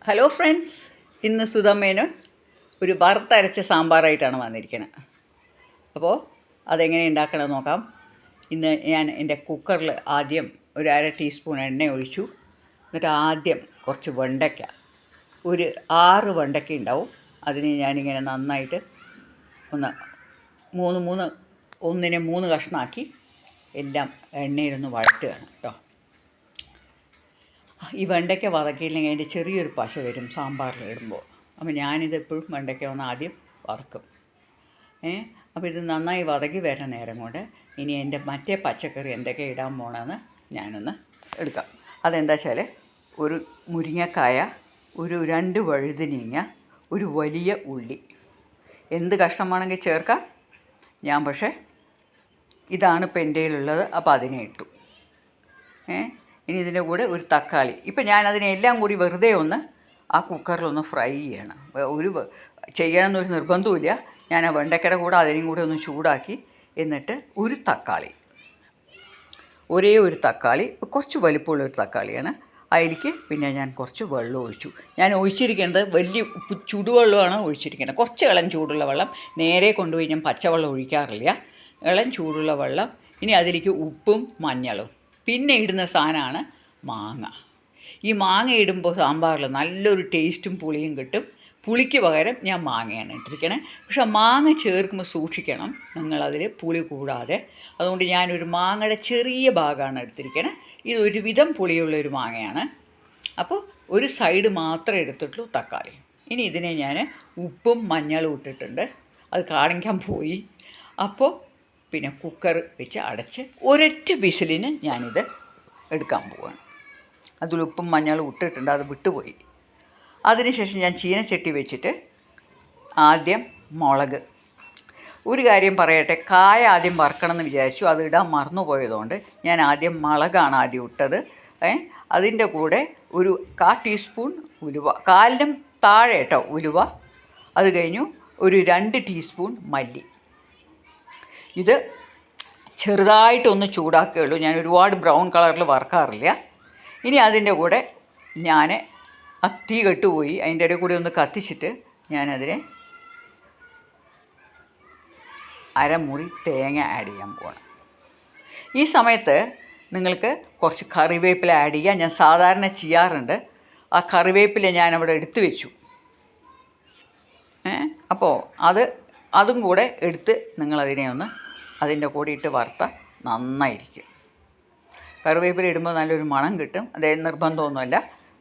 Hello friends, ഇന്ന് സുധമ്മേനോൻ ഒരു വറുത്തരച്ച സാമ്പാറായിട്ടാണ് വന്നിരിക്കുന്നത്. അപ്പോൾ അതെങ്ങനെ ഉണ്ടാക്കണം നോക്കാം. ഇന്ന് ഞാൻ എൻ്റെ കുക്കറിൽ ആദ്യം ഒരു 1/2 ടീസ്പൂൺ എണ്ണ ഒഴിച്ചു. എന്നിട്ട് ആദ്യം കുറച്ച് വെണ്ടയ്ക്ക, ഒരു 6 വെണ്ടയ്ക്ക ഉണ്ടാവും. അതിന് ഞാനിങ്ങനെ നന്നായിട്ട് ഒന്നിനെ 3 കഷ്ണമാക്കി എല്ലാം എണ്ണയിലൊന്ന് വഴറ്റുകയാണ് കേട്ടോ. ഈ വെണ്ടയ്ക്ക വതക്കിയില്ലെങ്കിൽ അതിൻ്റെ ചെറിയൊരു പശ വരും സാമ്പാറിൽ ഇടുമ്പോൾ. അപ്പോൾ ഞാനിതെപ്പോഴും വെണ്ടയ്ക്ക ഒന്ന് ആദ്യം വതക്കും. അപ്പോൾ ഇത് നന്നായി വതക്കി വരുന്ന നേരം കൊണ്ട് ഇനി എൻ്റെ മറ്റേ പച്ചക്കറി എന്തൊക്കെ ഇടാൻ പോകണമെന്ന് ഞാനൊന്ന് എടുക്കാം. അതെന്താ വെച്ചാൽ ഒരു മുരിങ്ങക്കായ, ഒരു 2 വഴുതനങ്ങ, ഒരു വലിയ ഉള്ളി, എന്ത് കഷ്ണം വേണമെങ്കിൽ ചേർക്കാം. ഞാൻ പക്ഷേ ഇതാണ് ഇപ്പം എൻ്റെ കയ്യിലുള്ളത്, അപ്പോൾ അതിനെ ഇട്ടു. ഇനി ഇതിൻ്റെ കൂടെ ഒരു തക്കാളി. ഇപ്പം ഞാനതിനെല്ലാം കൂടി വെറുതെ ഒന്ന് ആ കുക്കറിലൊന്ന് ഫ്രൈ ചെയ്യണം. ചെയ്യണമെന്നൊരു നിർബന്ധവുമില്ല. ഞാൻ ആ വെണ്ടയ്ക്കയുടെ കൂടെ അതിനെയും കൂടെ ഒന്ന് ചൂടാക്കി, എന്നിട്ട് ഒരു തക്കാളി, ഒരേ ഒരു തക്കാളി, കുറച്ച് വലിപ്പമുള്ളൊരു തക്കാളിയാണ്. അതിലേക്ക് പിന്നെ ഞാൻ കുറച്ച് വെള്ളം ഒഴിച്ചു. ഞാൻ ഒഴിച്ചിരിക്കുന്നത് വലിയ ചൂടുവെള്ളമാണ് ഒഴിച്ചിരിക്കുന്നത്. കുറച്ച് ഇളം ചൂടുള്ള വെള്ളം. നേരെ കൊണ്ടുപോയി ഞാൻ പച്ചവെള്ളം ഒഴിക്കാറില്ല. ഇളം ചൂടുള്ള വെള്ളം. ഇനി അതിലേക്ക് ഉപ്പും മഞ്ഞളും. പിന്നെ ഇടുന്ന സാധനമാണ് മാങ്ങ. ഈ മാങ്ങ ഇടുമ്പോൾ സാമ്പാറിൽ നല്ലൊരു ടേസ്റ്റും പുളിയും കിട്ടും. പുളിക്ക് പകരം ഞാൻ മാങ്ങയാണ് ഇട്ടിരിക്കണേ. പക്ഷെ മാങ്ങ ചേർക്കുമ്പോൾ സൂക്ഷിക്കണം, നിങ്ങളതിൽ പുളി കൂടാതെ. അതുകൊണ്ട് ഞാനൊരു മാങ്ങയുടെ ചെറിയ ഭാഗമാണ് എടുത്തിരിക്കണേ. ഇത് ഒരുവിധം പുളിയുള്ളൊരു മാങ്ങയാണ്. അപ്പോൾ ഒരു സൈഡ് മാത്രമേ എടുത്തിട്ടുള്ളൂ തക്കാളി. ഇനി ഇതിനെ ഞാൻ ഉപ്പും മഞ്ഞളും ഇട്ടിട്ടുണ്ട്. അത് കാണിക്കാൻ പോയി. അപ്പോൾ പിന്നെ കുക്കർ വെച്ച് അടച്ച് ഒരൊറ്റ വിസിലിന് ഞാനിത് എടുക്കാൻ പോവുകയാണ്. അതിൽ ഉപ്പും മഞ്ഞളും ഇട്ടിട്ടുണ്ട്, അത് വിട്ടുപോയി. അതിനുശേഷം ഞാൻ ചീനച്ചട്ടി വെച്ചിട്ട് ആദ്യം മുളക്. ഒരു കാര്യം പറയട്ടെ, കായ ആദ്യം വറുക്കണം എന്ന് വിചാരിച്ചു, അത് ഇടാൻ മറന്നുപോയതുകൊണ്ട് ഞാൻ ആദ്യം മുളകാണ് ആദ്യം ഇട്ടത്. അതിൻ്റെ കൂടെ ഒരു 1/4 ടീസ്പൂൺ ഉലുവ, 1/4-നും താഴെ കേട്ടോ ഉലുവ. അത് കഴിഞ്ഞു ഒരു 2 ടീസ്പൂൺ മല്ലി. ഇത് ചെറുതായിട്ടൊന്ന് ചൂടാക്കുകയുള്ളൂ. ഞാൻ ഒരുപാട് ബ്രൗൺ കളറിൽ വറുക്കാറില്ല. ഇനി അതിൻ്റെ കൂടെ ഞാൻ തീ കെട്ടുപോയി, അതിൻ്റെ ഇടയിൽ കൂടി ഒന്ന് കത്തിച്ചിട്ട് ഞാനതിനെ അരമുറി തേങ്ങ ആഡ് ചെയ്യാൻ പോകണം. ഈ സമയത്ത് നിങ്ങൾക്ക് കുറച്ച് കറിവേപ്പില ആഡ് ചെയ്യാം. ഞാൻ സാധാരണ ചെയ്യാറുണ്ട്. ആ കറിവേപ്പില ഞാനവിടെ എടുത്തു വെച്ചു. അപ്പോൾ അതും കൂടെ എടുത്ത് നിങ്ങളതിനെ ഒന്ന് അതിൻ്റെ കൂടെ ഇട്ട് വറുത്താൽ നന്നായിരിക്കും. കറിവേപ്പില ഇടുമ്പോൾ നല്ലൊരു മണം കിട്ടും. അതായത് നിർബന്ധമൊന്നുമല്ല,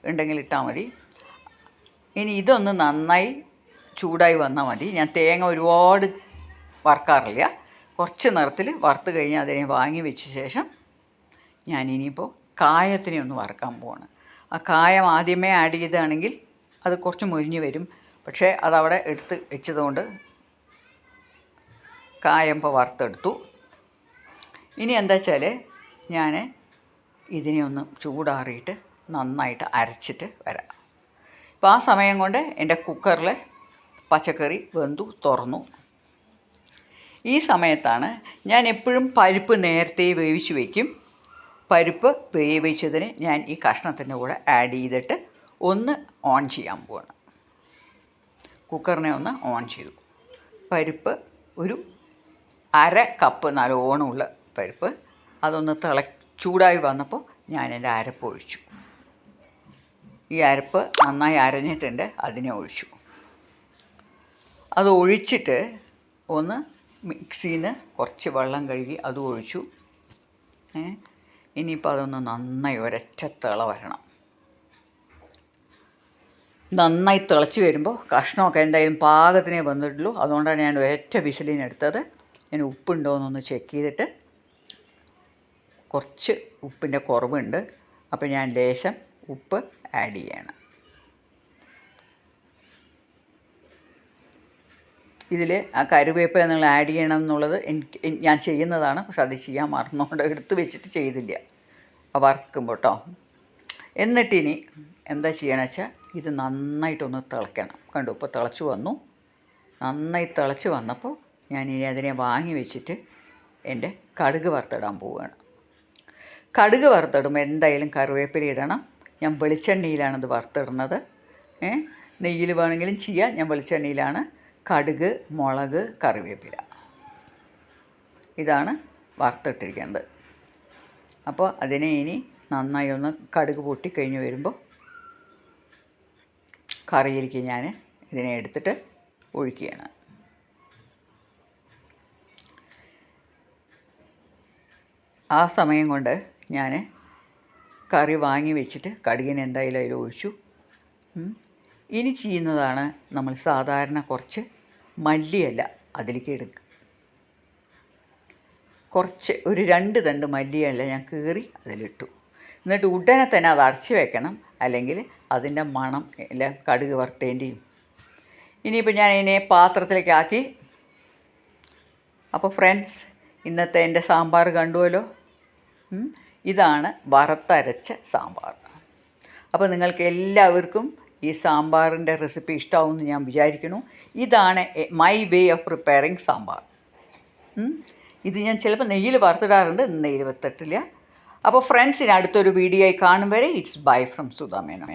ഉണ്ടെങ്കിൽ ഇട്ടാൽ മതി. ഇനി ഇതൊന്ന് നന്നായി ചൂടായി വന്നാൽ മതി. ഞാൻ തേങ്ങ ഒരുപാട് വറുക്കാറില്ല. കുറച്ച് നിറത്തിൽ വറുത്ത് കഴിഞ്ഞ് അതിനെ വാങ്ങി വെച്ച ശേഷം ഞാനിനിയിപ്പോൾ കായത്തിനെ ഒന്ന് വറുക്കാൻ പോവാണ്. ആ കായം ആദ്യമേ ആഡ് ചെയ്താണെങ്കിൽ അത് കുറച്ച് മൊരിഞ്ഞ് വരും. പക്ഷേ അതവിടെ എടുത്ത് വെച്ചതുകൊണ്ട് കായം ഇപ്പോൾ വറുത്തെടുത്തു. ഇനി എന്താ വെച്ചാൽ ഞാൻ ഇതിനെ ഒന്ന് ചൂടാറിയിട്ട് നന്നായിട്ട് അരച്ചിട്ട് വരാം. ഇപ്പോൾ ആ സമയം കൊണ്ട് എൻ്റെ കുക്കറിൽ പച്ചക്കറി വെന്തു തുറന്നു. ഈ സമയത്താണ് ഞാൻ എപ്പോഴും പരിപ്പ് നേരത്തെ വേവിച്ച് വയ്ക്കും. പരിപ്പ് വേവിച്ചതിന് ഞാൻ ഈ കഷ്ണത്തിൻ്റെ കൂടെ ആഡ് ചെയ്തിട്ട് ഒന്ന് ഓൺ ചെയ്യാൻ പോവാണ്. കുക്കറിനെ ഒന്ന് ഓൺ ചെയ്തു. പരിപ്പ് ഒരു 1/2 കപ്പ് നല്ലോണമുള്ള പരിപ്പ്. അതൊന്ന് ചൂടായി വന്നപ്പോൾ ഞാൻ എൻ്റെ അരപ്പ് ഒഴിച്ചു. ഈ അരപ്പ് നന്നായി അരഞ്ഞിട്ടുണ്ട്, അതിനെ ഒഴിച്ചു. അത് ഒഴിച്ചിട്ട് ഒന്ന് മിക്സിയിൽ നിന്ന് കുറച്ച് വെള്ളം കഴുകി അതും ഒഴിച്ചു. ഇനിയിപ്പോൾ അതൊന്ന് നന്നായി ഒരൊറ്റ തിള വരണം. നന്നായി തിളച്ച് വരുമ്പോൾ കഷ്ണമൊക്കെ എന്തായാലും പാകത്തിനേ വന്നിട്ടുള്ളൂ. അതുകൊണ്ടാണ് ഞാൻ ഒരൊറ്റ വിസിലിനെടുത്തത്. ഞാൻ ഉപ്പുണ്ടോ എന്നൊന്ന് ചെക്ക് ചെയ്തിട്ട്, കുറച്ച് ഉപ്പിൻ്റെ കുറവുണ്ട്. അപ്പോൾ ഞാൻ ലേശം ഉപ്പ് ആഡ് ചെയ്യണം. ഇതിൽ ആ കറിവേപ്പില നിങ്ങൾ ആഡ് ചെയ്യണം എന്നുള്ളത് ഞാൻ ചെയ്യുന്നതാണ്. പക്ഷെ അത് ചെയ്യാൻ മറന്നുകൊണ്ട് എടുത്ത് വെച്ചിട്ട് ചെയ്തില്ല വറുക്കുമ്പോൾ കേട്ടോ. എന്നിട്ടിനി എന്താ ചെയ്യണമെന്ന് വെച്ചാൽ ഇത് നന്നായിട്ടൊന്ന് തിളയ്ക്കണം. കണ്ടു, ഇപ്പോൾ തിളച്ച് വന്നു. നന്നായി തിളച്ച് വന്നപ്പോൾ ഞാനിനി അതിനെ വാങ്ങി വെച്ചിട്ട് എൻ്റെ കടുക് വറുത്തിടാൻ പോവുകയാണ്. കടുക് വറുത്തിടുമ്പോൾ എന്തായാലും കറിവേപ്പില ഇടണം. ഞാൻ വെളിച്ചെണ്ണയിലാണിത് വറുത്തിടുന്നത്. നെയ്യിൽ വേണമെങ്കിലും ചെയ്യാം. ഞാൻ വെളിച്ചെണ്ണയിലാണ്. കടുക്, മുളക്, കറിവേപ്പില ഇതാണ് വറുത്തിട്ടിരിക്കുന്നത്. അപ്പോൾ അതിനെ ഇനി നന്നായി ഒന്ന് കടുക് പൊട്ടിക്കഴിഞ്ഞ് വരുമ്പോൾ കറിയിലേക്ക് ഞാൻ ഇതിനെ എടുത്തിട്ട് ഒഴിക്കുകയാണ്. ആ സമയം കൊണ്ട് ഞാൻ കറി വാങ്ങി വെച്ചിട്ട് കടുകിന് എന്തായാലും അതിൽ ഒഴിച്ചു. ഇനി ചെയ്യുന്നതാണ് നമ്മൾ സാധാരണ കുറച്ച് മല്ലിയില അതിലേക്ക് എടുക്കുക. കുറച്ച് ഒരു 2 തണ്ട് മല്ലിയില ഞാൻ കീറി അതിലിട്ടു. എന്നിട്ട് ഉടനെ തന്നെ അത് അടച്ച് വെക്കണം, അല്ലെങ്കിൽ അതിൻ്റെ മണം എല്ലാം കടുക് വറുത്തേൻ്റെയും. ഇനിയിപ്പോൾ ഞാൻ ഇതിനെ പാത്രത്തിലേക്ക് ആക്കി. അപ്പോൾ ഫ്രണ്ട്സ്, ഇന്നത്തെ എൻ്റെ സാമ്പാർ കണ്ടുവല്ലോ. ഇതാണ് വറുത്തരച്ച സാമ്പാർ. അപ്പോൾ നിങ്ങൾക്ക് എല്ലാവർക്കും ഈ സാമ്പാറിൻ്റെ റെസിപ്പി ഇഷ്ടമാവുമെന്ന് ഞാൻ വിചാരിക്കുന്നു. ഇതാണ് my way of preparing sambar. ഇത് ഞാൻ ചിലപ്പോൾ നെയ്യിൽ വറുത്തിടാറുണ്ട്, നെയ്യിൽ വറുത്തിട്ടില്ല. അപ്പോൾ ഫ്രണ്ട്സിന് അടുത്തൊരു വീഡിയോ ആയി കാണും വരെ it's bye from Sudha Menon.